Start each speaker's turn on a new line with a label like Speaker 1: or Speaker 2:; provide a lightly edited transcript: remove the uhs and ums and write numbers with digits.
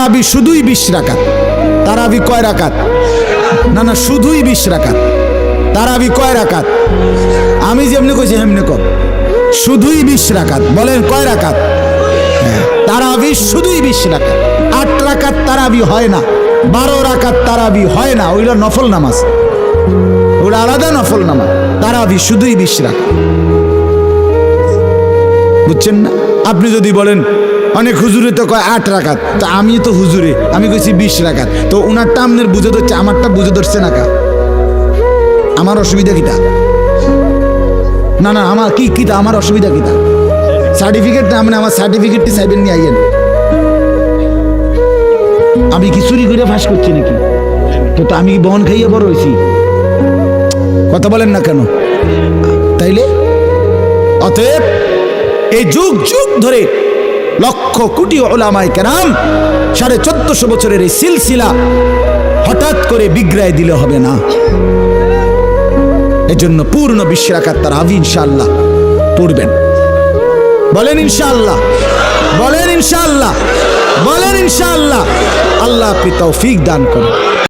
Speaker 1: তারাবি শুধুই 20 রাকাত। তারাবি কয় রাকাত? না না, শুধুই 20 রাকাত। তারাবি কয় রাকাত? আমি যেমনি কইছি হেমনি কর, শুধুই 20 রাকাত। বলেন কয় রাকাত? তারাবি শুধুই 20 রাকাত। 8 রাকাত তারাবি হয় না, 12 রাকাত তারাবি হয় না, ওইটা নফল নামাজ, ওটা আলাদা নফল নামাজ। তারাবি শুধুই 20 রাকাত, বুঝছেন না? আপনি যদি বলেন অনেক হুজুরে তো কয় 8 রাকাত, তা আমি তো হুজুরে, আমি কইছি 20 রাকাত, তো ওনারটা আপনার বুঝে ধরছে, আমারটা বুঝে ধরছে না কা? আমার অসুবিধা কিটা? না না, আমার কি কিটা, আমার অসুবিধা কিটা? সার্টিফিকেট না, মানে আমার সার্টিফিকেটটি চাইবেন নিয়ে আইয়েন। আমি কি চুরি করে ফাঁস করছি নাকি? তো আমি কি বহন খাইয়ে বড় হয়েছি? কথা বলেন না কেন? তাইলে অতএব এই যুগ যুগ ধরে লক্ষ কোটি উলামায়ে কেরাম 1450 বছরের এই সিলসিলা হঠাৎ করে বিগড়ায় দিলে হবে না। এজন্য পূর্ণ 20 রাকাত তারাবি ইনশাআল্লাহ পড়বেন। বলেন ইনশাআল্লাহ, বলেন ইনশাআল্লাহ, বলেন ইনশাআল্লাহ। আল্লাহ আপনি তৌফিক দান করুন।